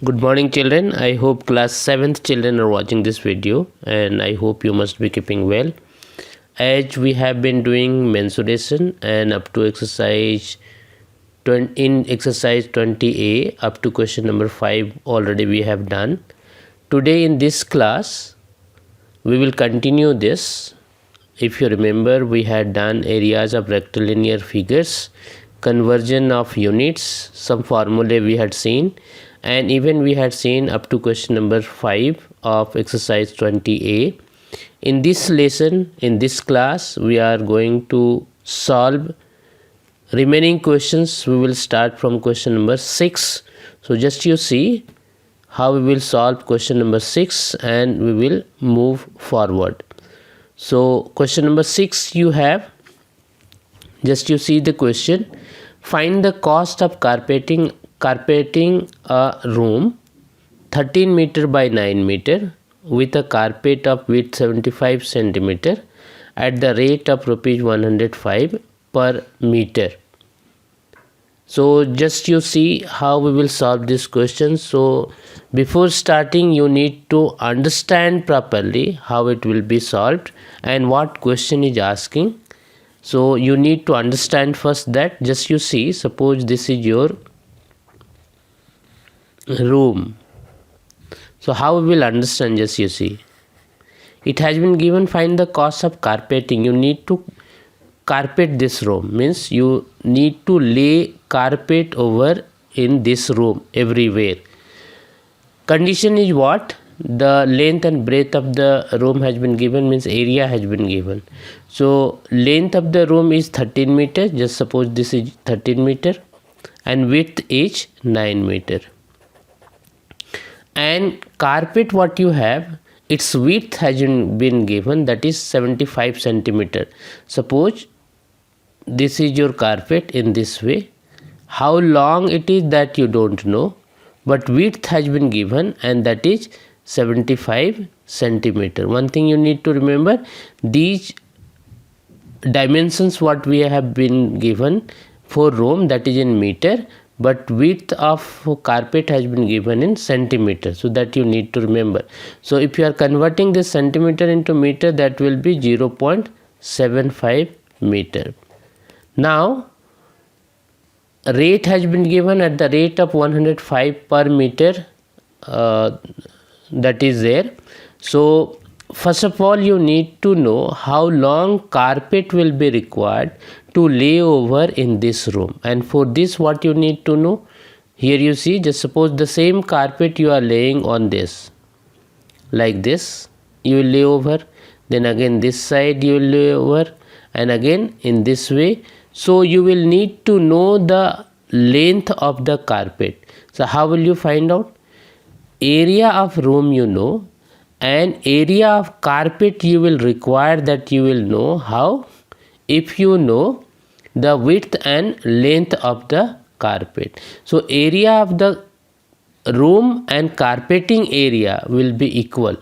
Good morning children. I hope class 7th children are watching this video and I hope you must be keeping well. As we have been doing mensuration and up to exercise 20A up to question number 5 already we have done. Today in this class we will continue this. If you remember, we had done areas of rectilinear figures, conversion of units, some formulae we had seen, and even we had seen up to question number 5 of exercise 20A. In this lesson, in this class, we are going to solve remaining questions. We will start from question number 6. So just you see how we will solve question number 6 and we will move forward. So question number 6 you have, just you see the question. Find the cost of carpeting a room 13 meter by 9 meter with a carpet of width 75 centimeter at the rate of rupees 105 per meter. So just you see how we will solve this question. So before starting you need to understand properly how it will be solved and what question is asking. So you need to understand first that. Just you see, suppose this is your room. So how we will understand, just you see. It has been given find the cost of carpeting. You need to carpet this room, means you need to lay carpet over in this room everywhere. Condition is what? The length and breadth of the room has been given, means area has been given. So length of the room is 13 meter, just suppose this is 13 meter, and width is 9 meter. And carpet what you have, its width has been given, that is 75 centimeter. Suppose this is your carpet in this way. How long it is that you don't know, but width has been given and that is 75 centimeter. One thing you need to remember, these dimensions what we have been given for room, that is in meter, but width of carpet has been given in centimeter, so that you need to remember. So if you are converting this centimeter into meter, that will be 0.75 meter. Now rate has been given at the rate of 105 per meter, that is there. So first of all you need to know how long carpet will be required to lay over in this room, and for this what you need to know, here you see, just suppose the same carpet you are laying on this, like this you will lay over, then again this side you will lay over, and again in this way. So you will need to know the length of the carpet. So how will you find out? Area of room you know, and area of carpet you will require, that you will know how? If you know the width and length of the carpet. So area of the room and carpeting area will be equal.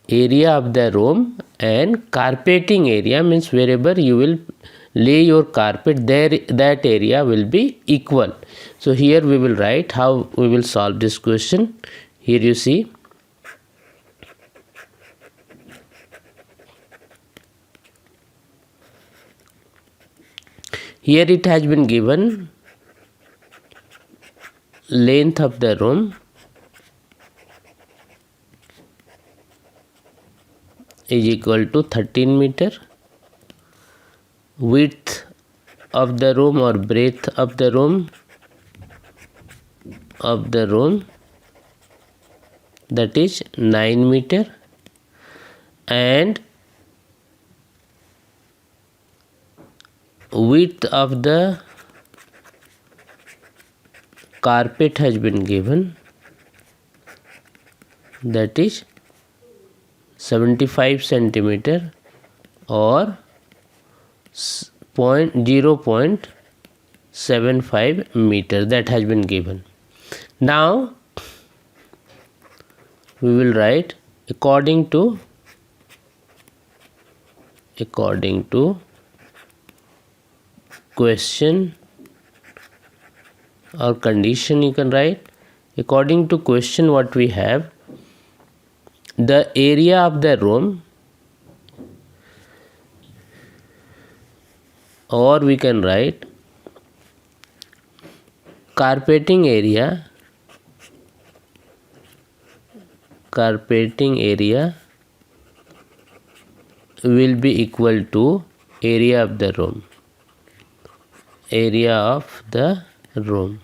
Area of the room and carpeting area means wherever you will lay your carpet, there that area will be equal. So here we will write how we will solve this question. Here you see, here it has been given length of the room is equal to 13 meter, width of the room or breadth of the room that is 9 meter, and width of the carpet has been given, that is 75 centimeter or 0.75 meter, that has been given. Now we will write according to question or condition, you can write According to question, what we have, the area of the room, or we can write carpeting area will be equal to area of the room.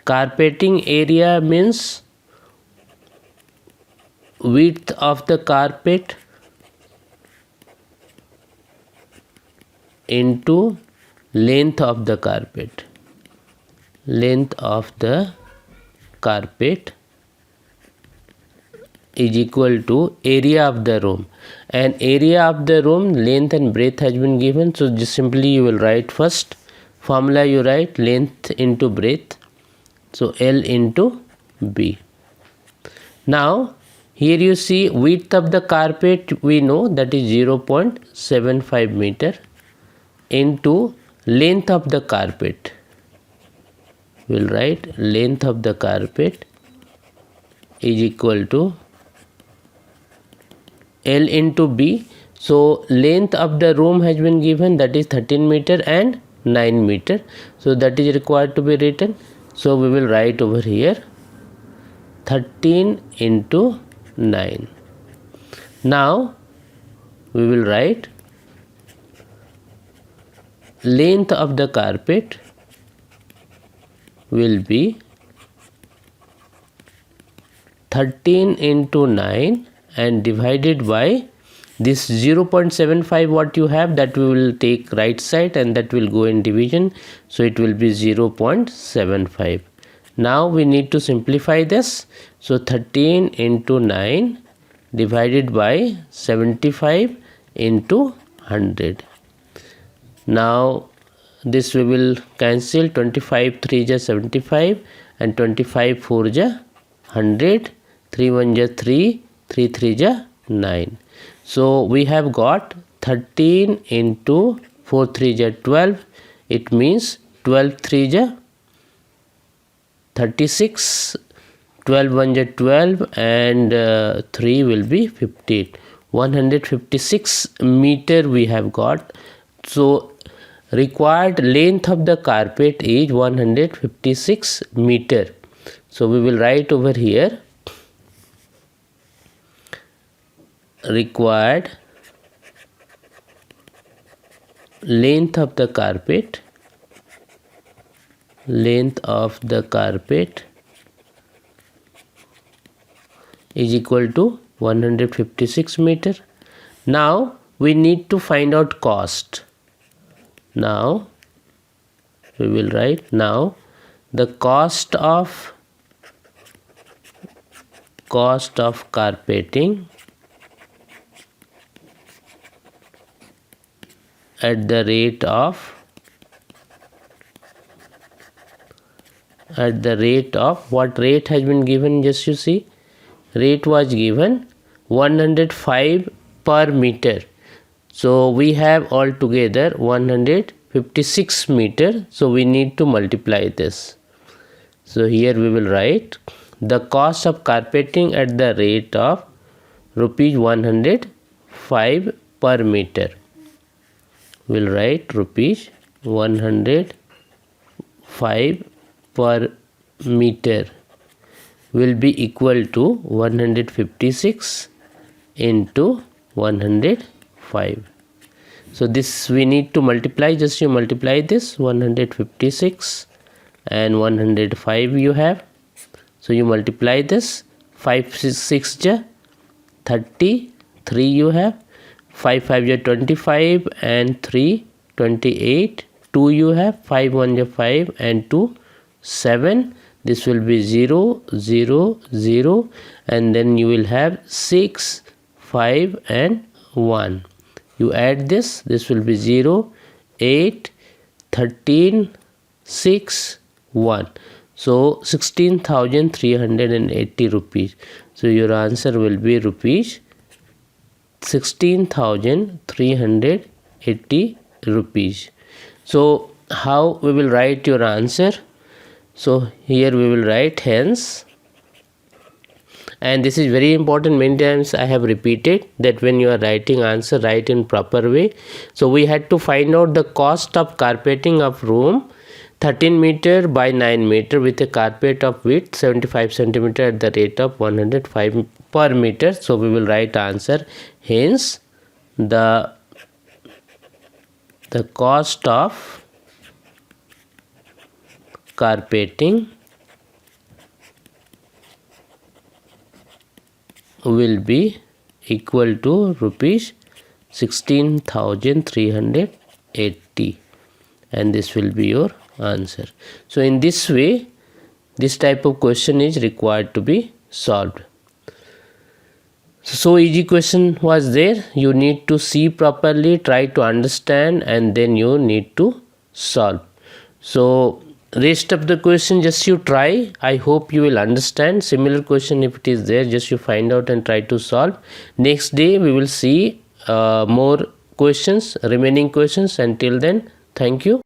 Carpeting area means width of the carpet into length of the carpet. Length of the carpet is equal to area of the room, and area of the room, length and breadth has been given. So just simply you will write first formula, you write length into breadth, so L into B. Now here you see width of the carpet, we know that is 0.75 meter into length of the carpet. We'll write length of the carpet is equal to L into B. So length of the room has been given, that is 13 meter and 9 meter. So that is required to be written. So we will write over here 13 into 9. Now we will write length of the carpet will be 13 into 9 and divided by this 0.75 what you have, that we will take right side and that will go in division, so it will be 0.75. Now we need to simplify this, so 13 into 9 divided by 75 into 100. Now this we will cancel, 25 3 ja 75 and 25 4 ja 100, 3 1 ja 3, 3 3 ja 9. So we have got 13 into 4 3 ja 12, it means 12 3 ja 36, 12 1 ja 12 and 3 will be 15. 156 meter we have got. So required length of the carpet is 156 meter. So we will write over here required length of the carpet is equal to 156 meter. Now we need to find out cost. Now we will write, now the cost of carpeting at the rate of what rate has been given, just you see, rate was given 105 per meter. So we have altogether 156 meter, so we need to multiply this. So here we will write the cost of carpeting at the rate of rupees 105 per meter. We'll write rupees 105 per meter will be equal to 156 into 105. So this we need to multiply, just you multiply this 156 and 105 you have. So you multiply this, 5 6 ja 30, 3 you have, 5 5 ja 25 and 3 28, 2 you have, 5 1 ja 5 and 2 7. This will be 0 0 0 and then you will have 6 5 and 1. You add this will be 0 8 13 6 1. So 16,380 rupees. So your answer will be rupees 16,380 rupees. So how we will write your answer? So here we will write hence, and this is very important. Many times I have repeated that when you are writing answer, write in proper way. So we had to find out the cost of carpeting of room 13 meter by 9 meter with a carpet of width 75 centimeter at the rate of 105 per meter. So we will write answer. Hence the cost of carpeting will be equal to rupees 16,380, and this will be your answer. So in this way, this type of question is required to be solved. So easy question was there. You need to see properly, try to understand, and then you need to solve. So rest of the question just you try. I hope you will understand. Similar question if it is there, just you find out and try to solve. Next day we will see more questions, remaining questions. Until then, thank you.